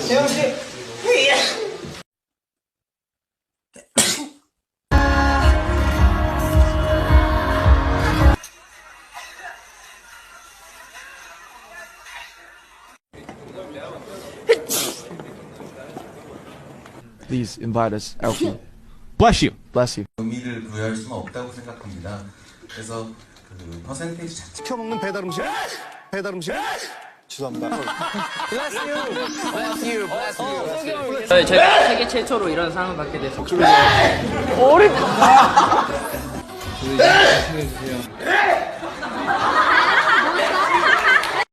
재영 씨. Please invite us, Alfie. Bless you. Bless you. 의미를 부여할 수는 없다고 생각합니다. 그래서 그 퍼센테이지 자체 시켜먹는 배달 음식. 배달 음식. 죄송합니다. 제가 세계 최초로 이런 상을 받게 돼서 어렵다.